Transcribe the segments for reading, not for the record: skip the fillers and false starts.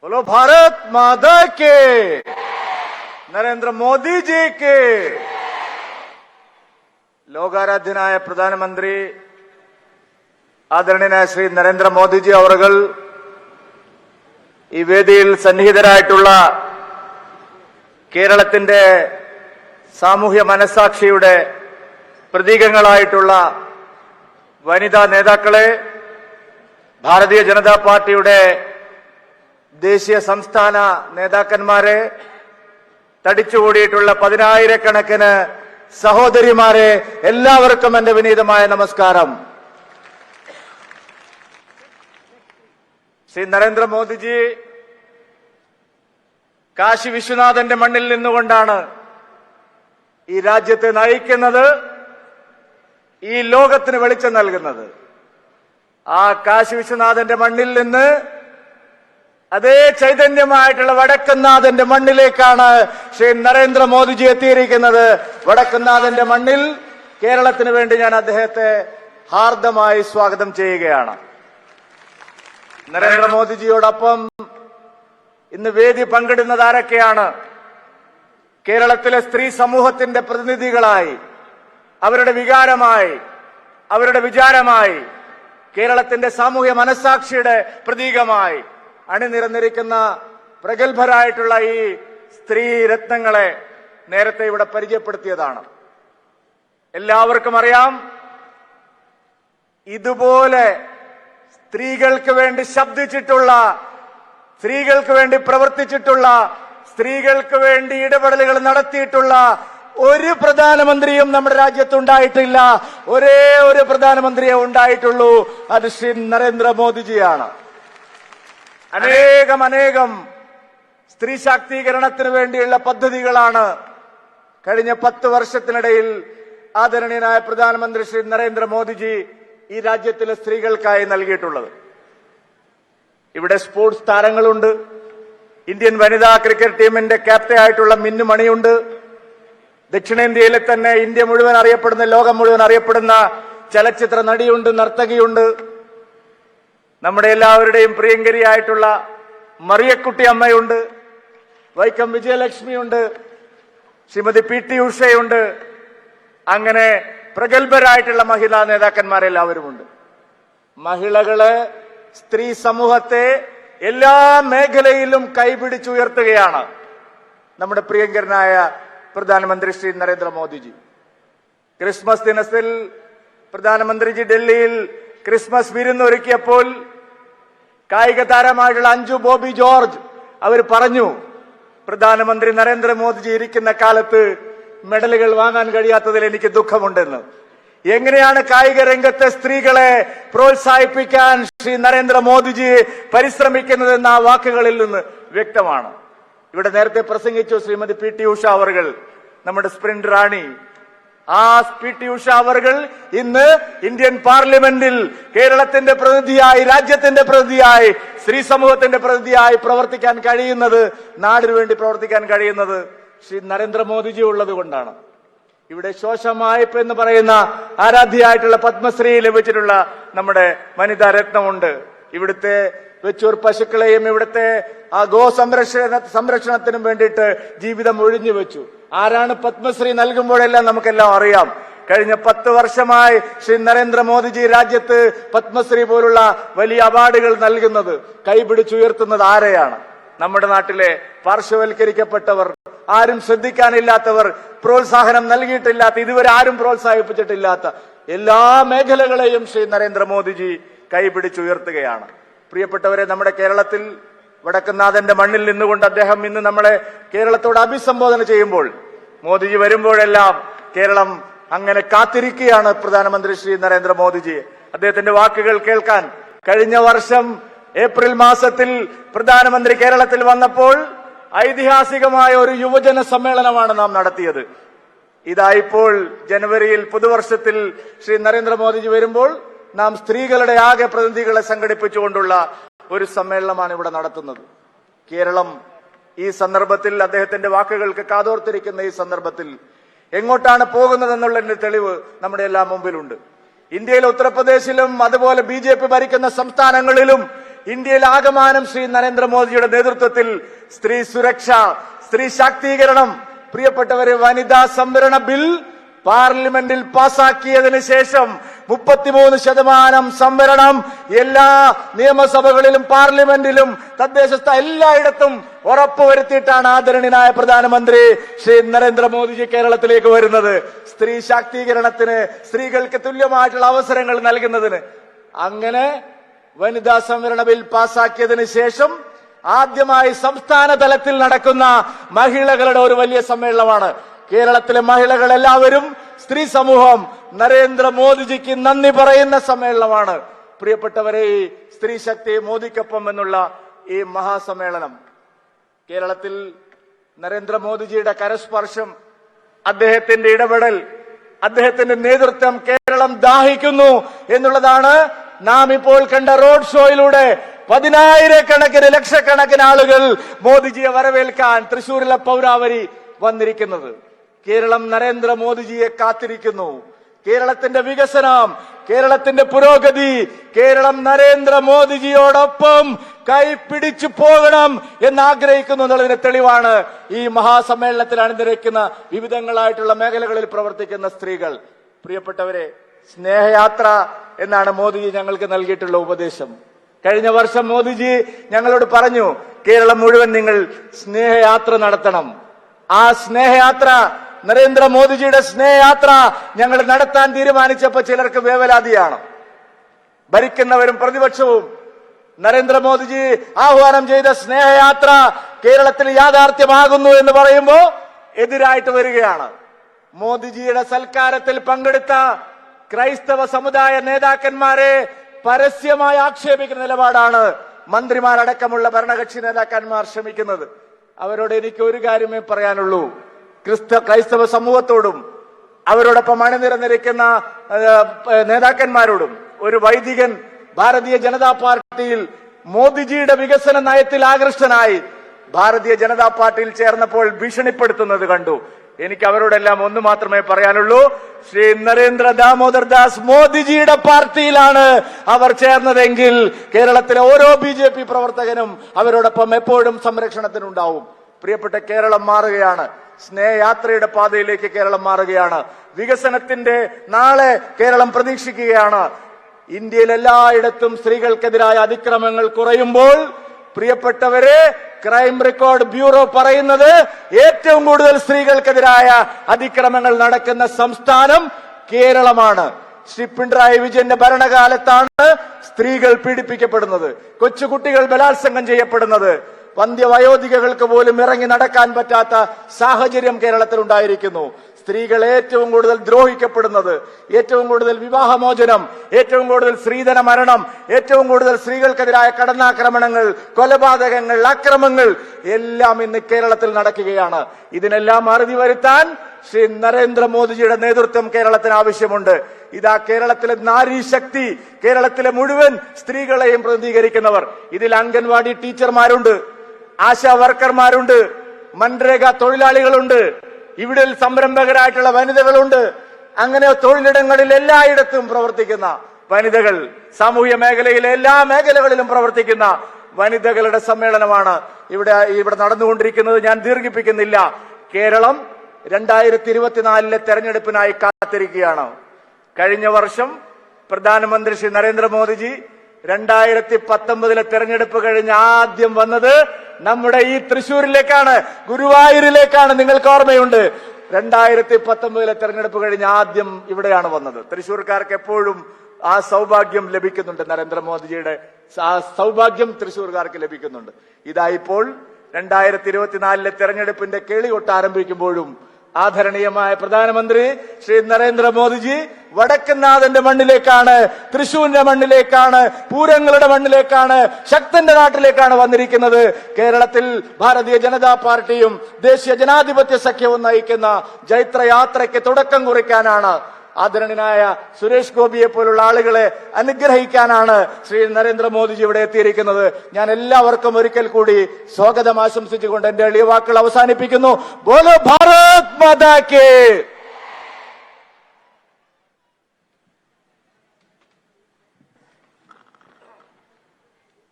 बोलो भारत माता के, नरेंद्र मोदी जी के. ലോകാരാധ്യനായ പ്രധാനമന്ത്രി ആദരണീയനായ ശ്രീ നരേന്ദ്രമോദിജി അവർകൾ ഈ വേദിയിൽ സന്നിഹിതരായിട്ടുള്ള കേരളത്തിന്റെ സാമൂഹ്യ മനസ്സാക്ഷിയുടെ പ്രതീകങ്ങളായിട്ടുള്ള വനിതാ നേതാക്കളെ, ഭാരതീയ ജനതാ പാർട്ടിയുടെ ദേശീയ സംസ്ഥാന നേതാക്കന്മാരെ, തടിച്ചുകൂടിയിട്ടുള്ള പതിനായിരക്കണക്കിന് സഹോദരിമാരെ, എല്ലാവർക്കും എന്റെ വിനീതമായ നമസ്കാരം. ശ്രീ നരേന്ദ്രമോദിജി കാശി വിശ്വനാഥന്റെ മണ്ണിൽ നിന്നുകൊണ്ടാണ് ഈ രാജ്യത്തെ നയിക്കുന്നത്, ഈ ലോകത്തിന് വെളിച്ചം നൽകുന്നത്. ആ കാശി വിശ്വനാഥന്റെ മണ്ണിൽ നിന്ന് അതേ ചൈതന്യമായിട്ടുള്ള വടക്കുംനാഥന്റെ മണ്ണിലേക്കാണ് ശ്രീ നരേന്ദ്രമോദിജി എത്തിയിരിക്കുന്നത്. വടക്കുംനാഥന്റെ മണ്ണിൽ കേരളത്തിന് വേണ്ടി ഞാൻ അദ്ദേഹത്തെ ഹാർദമായി സ്വാഗതം ചെയ്യുകയാണ്. നരേന്ദ്രമോദിജിയോടൊപ്പം ഇന്ന് വേദി പങ്കിടുന്നത് ആരൊക്കെയാണ്? കേരളത്തിലെ സ്ത്രീ സമൂഹത്തിന്റെ പ്രതിനിധികളായി, അവരുടെ വികാരമായി, അവരുടെ വിചാരമായി, കേരളത്തിന്റെ സാമൂഹ്യ മനസ്സാക്ഷിയുടെ പ്രതീകമായി അണിനിരന്നിരിക്കുന്ന പ്രഗത്ഭരായിട്ടുള്ള ഈ സ്ത്രീ രത്നങ്ങളെ നേരത്തെ ഇവിടെ പരിചയപ്പെടുത്തിയതാണ്. എല്ലാവർക്കും അറിയാം, ഇതുപോലെ സ്ത്രീകൾക്ക് വേണ്ടി ശബ്ദിച്ചിട്ടുള്ള, സ്ത്രീകൾക്ക് വേണ്ടി പ്രവർത്തിച്ചിട്ടുള്ള, സ്ത്രീകൾക്ക് വേണ്ടി ഇടപെടലുകൾ നടത്തിയിട്ടുള്ള ഒരു പ്രധാനമന്ത്രിയും നമ്മുടെ രാജ്യത്തുണ്ടായിട്ടില്ല. ഒരേ ഒരു പ്രധാനമന്ത്രിയെ ഉണ്ടായിട്ടുള്ളൂ, അത് ശ്രീ നരേന്ദ്രമോദിജിയാണ്. അനേകം സ്ത്രീ ശാക്തീകരണത്തിന് വേണ്ടിയുള്ള പദ്ധതികളാണ് കഴിഞ്ഞ 10 വർഷത്തിനിടയിൽ ആദരണീയനായ പ്രധാനമന്ത്രി ശ്രീ നരേന്ദ്രമോദിജി ഈ രാജ്യത്തിലെ സ്ത്രീകൾക്കായി നൽകിയിട്ടുള്ളത്. ഇവിടെ സ്പോർട്സ് താരങ്ങളുണ്ട്. ഇന്ത്യൻ വനിതാ ക്രിക്കറ്റ് ടീമിന്റെ ക്യാപ്റ്റൻ ആയിട്ടുള്ള മിന്നു മണിയുണ്ട്. ദക്ഷിണേന്ത്യയിലെ തന്നെ ഇന്ത്യ മുഴുവൻ അറിയപ്പെടുന്ന, ലോകം മുഴുവൻ അറിയപ്പെടുന്ന ചലച്ചിത്ര നടിയുണ്ട്, നർത്തകിയുണ്ട്. നമ്മുടെ എല്ലാവരുടെയും പ്രിയങ്കരിയായിട്ടുള്ള മറിയക്കുട്ടി അമ്മയുണ്ട്, വൈക്കം വിജയലക്ഷ്മിയുണ്ട്, ശ്രീമതി പി.ടി. ഉഷയുണ്ട്. അങ്ങനെ പ്രഗത്ഭരായിട്ടുള്ള മഹിളാ നേതാക്കന്മാരെല്ലാവരുമുണ്ട്. മഹിളകള്, സ്ത്രീ സമൂഹത്തെ എല്ലാ മേഖലയിലും കൈപിടിച്ചുയർത്തുകയാണ് നമ്മുടെ പ്രിയങ്കരനായ പ്രധാനമന്ത്രി ശ്രീ നരേന്ദ്രമോദിജി. ക്രിസ്മസ് ദിനത്തിൽ പ്രധാനമന്ത്രിജി ഡൽഹിയിൽ ക്രിസ്മസ് വിരുന്നൊരുക്കിയപ്പോൾ കായിക താരമായിട്ടുള്ള അഞ്ജു ബോബി ജോർജ് അവർ പറഞ്ഞു, പ്രധാനമന്ത്രി നരേന്ദ്രമോദിജി ഇരിക്കുന്ന കാലത്ത് മെഡലുകൾ വാങ്ങാൻ കഴിയാത്തതിൽ എനിക്ക് ദുഃഖമുണ്ടെന്ന്. എങ്ങനെയാണ് കായിക രംഗത്തെ സ്ത്രീകളെ പ്രോത്സാഹിപ്പിക്കാൻ ശ്രീ നരേന്ദ്രമോദിജി പരിശ്രമിക്കുന്നതെന്ന് ആ വാക്കുകളിൽ നിന്ന് വ്യക്തമാണ്. ഇവിടെ നേരത്തെ പ്രസംഗിച്ചു ശ്രീമതി പി.ടി. ഉഷ അവർകൾ, നമ്മുടെ സ്പ്രിന്റ് റാണി. ആ പി.ടി. ഉഷ അവർകൾ ഇന്ന് ഇന്ത്യൻ പാർലമെന്റിൽ കേരളത്തിന്റെ പ്രതിനിധിയായി, രാജ്യത്തിന്റെ പ്രതിനിധിയായി, സ്ത്രീ സമൂഹത്തിന്റെ പ്രതിനിധിയായി പ്രവർത്തിക്കാൻ കഴിയുന്നത്, നാടിനു വേണ്ടി പ്രവർത്തിക്കാൻ കഴിയുന്നത് ശ്രീ നരേന്ദ്രമോദിജി ഉള്ളത് കൊണ്ടാണ്. ഇവിടെ ശോശമായപ്പ് എന്ന് പറയുന്ന ആരാധ്യയായിട്ടുള്ള പത്മശ്രീ ലഭിച്ചിട്ടുള്ള നമ്മുടെ വനിതാ രത്നമുണ്ട്. ഇവിടുത്തെ വെച്ചൂർ പശുക്കളെയും ഇവിടുത്തെ ആ ഗോ സംരക്ഷണത്തിനും വേണ്ടിയിട്ട് ജീവിതം ഒഴിഞ്ഞു വെച്ചു. ആരാണ് പത്മശ്രീ നൽകുമ്പോഴെല്ലാം നമുക്കെല്ലാം അറിയാം. കഴിഞ്ഞ 10 വർഷമായി ശ്രീ നരേന്ദ്രമോദിജി രാജ്യത്ത് പത്മശ്രീ പോലുള്ള വലിയ അവാർഡുകൾ നൽകുന്നത്, കൈപിടിച്ചുയർത്തുന്നത് ആരെയാണ്? നമ്മുടെ നാട്ടിലെ പാർശ്വവൽക്കരിക്കപ്പെട്ടവർ, ആരും ശ്രദ്ധിക്കാനില്ലാത്തവർ, പ്രോത്സാഹനം നൽകിയിട്ടില്ലാത്ത, ഇതുവരെ ആരും പ്രോത്സാഹിപ്പിച്ചിട്ടില്ലാത്ത എല്ലാ മേഖലകളെയും ശ്രീ നരേന്ദ്രമോദിജി കൈപിടിച്ചുയർത്തുകയാണ്. പ്രിയപ്പെട്ടവരെ, നമ്മുടെ കേരളത്തിൽ വടക്കുംനാഥന്റെ മണ്ണിൽ നിന്നുകൊണ്ട് അദ്ദേഹം ഇന്ന് നമ്മളെ കേരളത്തോട് അഭിസംബോധന ചെയ്യുമ്പോൾ, മോദിജി വരുമ്പോഴെല്ലാം കേരളം അങ്ങനെ കാത്തിരിക്കുകയാണ് പ്രധാനമന്ത്രി ശ്രീ നരേന്ദ്രമോദിജി അദ്ദേഹത്തിന്റെ വാക്കുകൾ കേൾക്കാൻ. കഴിഞ്ഞ വർഷം ഏപ്രിൽ മാസത്തിൽ പ്രധാനമന്ത്രി കേരളത്തിൽ വന്നപ്പോൾ ഐതിഹാസികമായ ഒരു യുവജന സമ്മേളനമാണ് നാം നടത്തിയത്. ഇതായിപ്പോൾ ജനുവരിയിൽ പുതുവർഷത്തിൽ ശ്രീ നരേന്ദ്രമോദിജി വരുമ്പോൾ നാം സ്ത്രീകളുടെ ആകെ പ്രതിനിധികളെ സംഘടിപ്പിച്ചുകൊണ്ടുള്ള ഒരു സമ്മേളനമാണ് ഇവിടെ നടത്തുന്നത്. കേരളം ഈ സന്ദർഭത്തിൽ, അദ്ദേഹത്തിന്റെ വാക്കുകൾക്ക് കാതോർത്തിരിക്കുന്ന ഈ സന്ദർഭത്തിൽ എങ്ങോട്ടാണ് പോകുന്നതെന്നുള്ളതിന്റെ തെളിവ് നമ്മുടെ എല്ലാം മുമ്പിലുണ്ട്. ഇന്ത്യയിലെ ഉത്തർപ്രദേശിലും അതുപോലെ BJP ഭരിക്കുന്ന സംസ്ഥാനങ്ങളിലും ഇന്ത്യയിൽ ആകമാനം ശ്രീ നരേന്ദ്രമോദിയുടെ നേതൃത്വത്തിൽ സ്ത്രീ സുരക്ഷ, സ്ത്രീ ശാക്തീകരണം, പ്രിയപ്പെട്ടവരെ വനിതാ സംവരണ ബിൽ പാർലമെന്റിൽ പാസാക്കിയതിനു ശേഷം 33% സംവരണം എല്ലാ നിയമസഭകളിലും പാർലമെന്റിലും തദ്ദേശ എല്ലായിടത്തും ഉറപ്പുവരുത്തിയിട്ടാണ് ആദരണീയനായ പ്രധാനമന്ത്രി ശ്രീ നരേന്ദ്രമോദിജി കേരളത്തിലേക്ക് വരുന്നത്. സ്ത്രീ ശാക്തീകരണത്തിന്, സ്ത്രീകൾക്ക് തുല്യമായിട്ടുള്ള അവസരങ്ങൾ നൽകുന്നതിന്. അങ്ങനെ വനിതാ സംവരണ ബിൽ പാസാക്കിയതിനു ശേഷം ആദ്യമായി സംസ്ഥാന തലത്തിൽ നടക്കുന്ന മഹിളകളുടെ ഒരു വലിയ സമ്മേളനമാണ്. കേരളത്തിലെ മഹിളകൾ എല്ലാവരും, സ്ത്രീ സമൂഹം നരേന്ദ്രമോദിജിക്ക് നന്ദി പറയുന്ന സമ്മേളനമാണ്. പ്രിയപ്പെട്ടവരെ, സ്ത്രീ ശക്തി മോദിക്കൊപ്പം എന്നുള്ള ഈ മഹാസമ്മേളനം കേരളത്തിൽ നരേന്ദ്രമോദിജിയുടെ കരസ്പർശം, അദ്ദേഹത്തിന്റെ ഇടപെടൽ, അദ്ദേഹത്തിന്റെ നേതൃത്വം കേരളം ദാഹിക്കുന്നു എന്നുള്ളതാണ് നാം ഇപ്പോൾ കണ്ട റോഡ് ഷോയിലൂടെ 10,000-കണക്കിന് ലക്ഷക്കണക്കിന് ആളുകൾ മോദിജിയെ വരവേൽക്കാൻ തൃശൂരിലെ പൗരാവരി വന്നിരിക്കുന്നത്. കേരളം നരേന്ദ്രമോദിജിയെ കാത്തിരിക്കുന്നു. കേരളത്തിന്റെ വികസനം, കേരളത്തിന്റെ പുരോഗതി, കേരളം നരേന്ദ്രമോദിജിയോടൊപ്പം കൈപിടിച്ചു പോകണം എന്നാഗ്രഹിക്കുന്നു എന്നുള്ളതിന്റെ തെളിവാണ് ഈ മഹാസമ്മേളനത്തിൽ അണിനിരക്കുന്ന വിവിധങ്ങളായിട്ടുള്ള മേഖലകളിൽ പ്രവർത്തിക്കുന്ന സ്ത്രീകൾ. പ്രിയപ്പെട്ടവരെ, സ്നേഹയാത്ര എന്നാണ് മോദിജി ഞങ്ങൾക്ക് നൽകിയിട്ടുള്ള ഉപദേശം. കഴിഞ്ഞ വർഷം മോദിജി ഞങ്ങളോട് പറഞ്ഞു, കേരളം മുഴുവൻ നിങ്ങൾ സ്നേഹയാത്ര നടത്തണം. ആ സ്നേഹയാത്ര, നരേന്ദ്രമോദിജിയുടെ സ്നേഹയാത്ര ഞങ്ങൾ നടത്താൻ തീരുമാനിച്ചപ്പോൾ ചിലർക്ക് വേവലാതിയാണ്. ഭരിക്കുന്നവരും പ്രതിപക്ഷവും നരേന്ദ്രമോദിജി ആഹ്വാനം ചെയ്ത സ്നേഹയാത്ര കേരളത്തിൽ യാഥാർത്ഥ്യമാകുന്നു എന്ന് പറയുമ്പോൾ എതിരായിട്ട് വരികയാണ്. മോദിജിയുടെ സൽക്കാരത്തിൽ പങ്കെടുത്ത ക്രൈസ്തവ സമുദായ നേതാക്കന്മാരെ പരസ്യമായി ആക്ഷേപിക്കുന്ന നിലപാടാണ് മന്ത്രിമാരടക്കമുള്ള ഭരണകക്ഷി നേതാക്കന്മാർ ശ്രമിക്കുന്നത്. അവരോട് എനിക്ക് ഒരു കാര്യമേ പറയാനുള്ളൂ. ക്രൈസ്തവ സമൂഹത്തോടും അവരോടൊപ്പം അണിനിരന്നിരിക്കുന്ന നേതാക്കന്മാരോടും, ഒരു വൈദികൻ ഭാരതീയ ജനതാ പാർട്ടിയിൽ മോദിജിയുടെ വികസന നയത്തിൽ ആകൃഷ്ടനായി ഭാരതീയ ജനതാ പാർട്ടിയിൽ ചേർന്നപ്പോൾ ഭീഷണിപ്പെടുത്തുന്നത് കണ്ടു. എനിക്ക് അവരോടെല്ലാം ഒന്ന് മാത്രമേ പറയാനുള്ളൂ. ശ്രീ നരേന്ദ്ര ദാമോദർ ദാസ് മോദിജിയുടെ പാർട്ടിയിലാണ് അവർ ചേർന്നതെങ്കിൽ കേരളത്തിലെ ഓരോ BJP പ്രവർത്തകനും അവരോടൊപ്പം എപ്പോഴും സംരക്ഷണത്തിനുണ്ടാവും. പ്രിയപ്പെട്ട, കേരളം മാറുകയാണ്. സ്നേഹയാത്രയുടെ പാതയിലേക്ക് കേരളം മാറുകയാണ്. വികസനത്തിന്റെ നാളെ കേരളം പ്രതീക്ഷിക്കുകയാണ്. ഇന്ത്യയിൽ എല്ലായിടത്തും സ്ത്രീകൾക്കെതിരായ അതിക്രമങ്ങൾ കുറയുമ്പോൾ, പ്രിയപ്പെട്ടവരെ, ക്രൈം റെക്കോർഡ് ബ്യൂറോ പറയുന്നത് ഏറ്റവും കൂടുതൽ സ്ത്രീകൾക്കെതിരായ അതിക്രമങ്ങൾ നടക്കുന്ന സംസ്ഥാനം കേരളമാണ്. ശ്രീ പിണറായി വിജയന്റെ ഭരണകാലത്താണ് സ്ത്രീകൾ പീഡിപ്പിക്കപ്പെടുന്നത്, കൊച്ചുകുട്ടികൾ ബലാത്സംഗം ചെയ്യപ്പെടുന്നത്, വന്ധ്യവയോധികൾക്ക് പോലും ഇറങ്ങി നടക്കാൻ പറ്റാത്ത സാഹചര്യം കേരളത്തിൽ ഉണ്ടായിരിക്കുന്നു. സ്ത്രീകൾ ഏറ്റവും കൂടുതൽ ദ്രോഹിക്കപ്പെടുന്നത്, ഏറ്റവും കൂടുതൽ വിവാഹമോചനം, ഏറ്റവും കൂടുതൽ സ്ത്രീധന മരണം, ഏറ്റവും കൂടുതൽ സ്ത്രീകൾക്കെതിരായ കടന്നാക്രമണങ്ങൾ, കൊലപാതകങ്ങൾ, അക്രമങ്ങൾ എല്ലാം ഇന്ന് കേരളത്തിൽ നടക്കുകയാണ്. ഇതിനെല്ലാം അറുതി വരുത്താൻ ശ്രീ നരേന്ദ്രമോദിജിയുടെ നേതൃത്വം കേരളത്തിന് ആവശ്യമുണ്ട്. ഇതാ കേരളത്തിലെ നാരി ശക്തി, കേരളത്തിലെ മുഴുവൻ സ്ത്രീകളെയും പ്രതിനിധീകരിക്കുന്നവർ. ഇതിൽ അംഗൻവാടി ടീച്ചർമാരുണ്ട്, ആശാ വർക്കർമാരുണ്ട്, മൻരേഗ തൊഴിലാളികളുണ്ട്, ഇവിടെ സംരംഭകരായിട്ടുള്ള വനിതകളുണ്ട്. അങ്ങനെ തൊഴിലിടങ്ങളിൽ എല്ലായിടത്തും പ്രവർത്തിക്കുന്ന വനിതകൾ, സാമൂഹ്യ മേഖലയിലെ എല്ലാ മേഖലകളിലും പ്രവർത്തിക്കുന്ന വനിതകളുടെ സമ്മേളനമാണ് ഇവിടെ നടന്നുകൊണ്ടിരിക്കുന്നത്. ഞാൻ ദീർഘിപ്പിക്കുന്നില്ല. കേരളം 2024 തെരഞ്ഞെടുപ്പിനായി കാത്തിരിക്കുകയാണ്. കഴിഞ്ഞ വർഷം പ്രധാനമന്ത്രി ശ്രീ നരേന്ദ്രമോദിജി 2019 തെരഞ്ഞെടുപ്പ് കഴിഞ്ഞ് ആദ്യം വന്നത് നമ്മുടെ ഈ തൃശൂരിലേക്കാണ്, ഗുരുവായൂരിലേക്കാണ്. നിങ്ങൾക്ക് ഓർമ്മയുണ്ട്, 2019 തെരഞ്ഞെടുപ്പ് കഴിഞ്ഞ് ആദ്യം ഇവിടെയാണ് വന്നത്. തൃശൂർക്കാർക്ക് എപ്പോഴും ആ സൗഭാഗ്യം ലഭിക്കുന്നുണ്ട്. നരേന്ദ്രമോദിജിയുടെ ആ സൗഭാഗ്യം തൃശൂർക്കാർക്ക് ലഭിക്കുന്നുണ്ട്. ഇതായിപ്പോൾ 2024 തെരഞ്ഞെടുപ്പിന്റെ കേളികൊട്ട് ആരംഭിക്കുമ്പോഴും ആദരണീയമായ പ്രധാനമന്ത്രി ശ്രീ നരേന്ദ്രമോദിജി വടക്കനാഥന്റെ മണ്ണിലേക്കാണ്, തൃശൂരിന്റെ മണ്ണിലേക്കാണ്, പൂരങ്ങളുടെ മണ്ണിലേക്കാണ്, ശക്തന്റെ നാട്ടിലേക്കാണ് വന്നിരിക്കുന്നത്. കേരളത്തിൽ ഭാരതീയ ജനതാ പാർട്ടിയും ദേശീയ ജനാധിപത്യ സഖ്യവും നയിക്കുന്ന ജൈത്രയാത്രയ്ക്ക് തുടക്കം കുറിക്കാനാണ്. ആദരണീയനായ സുരേഷ് ഗോപിയെ പോലുള്ള ആളുകളെ അനുഗ്രഹിക്കാനാണ് ശ്രീ നരേന്ദ്രമോദിജി ഇവിടെ എത്തിയിരിക്കുന്നത്. ഞാൻ എല്ലാവർക്കും ഒരിക്കൽ കൂടി സ്വാഗതം ആശംസിച്ചുകൊണ്ട് എന്റെ എളിയ വാക്കുകൾ അവസാനിപ്പിക്കുന്നു. ബോലോ ഭാരത് മാതാ കി.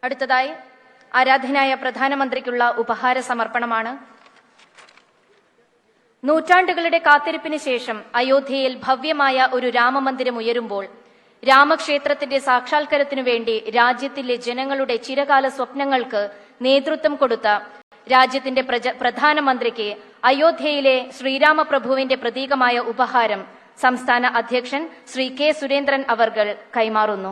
അടുത്തതായി ആരാധനായ പ്രധാനമന്ത്രിക്കുള്ള ഉപഹാര സമർപ്പണമാണ്. നൂറ്റാണ്ടുകളുടെ കാത്തിരിപ്പിന് ശേഷം അയോധ്യയിൽ ഭവ്യമായ ഒരു രാമമന്ദിരം ഉയരുമ്പോൾ രാമക്ഷേത്രത്തിന്റെ സാക്ഷാത്കാരത്തിനു വേണ്ടി രാജ്യത്തിലെ ജനങ്ങളുടെ ചിരകാല സ്വപ്നങ്ങൾക്ക് നേതൃത്വം കൊടുത്ത രാജ്യത്തിന്റെ പ്രധാനമന്ത്രിക്ക് അയോധ്യയിലെ ശ്രീരാമപ്രഭുവിന്റെ പ്രതീകമായ ഉപഹാരം സംസ്ഥാന അധ്യക്ഷൻ ശ്രീ കെ സുരേന്ദ്രൻ അവർകൾ കൈമാറുന്നു.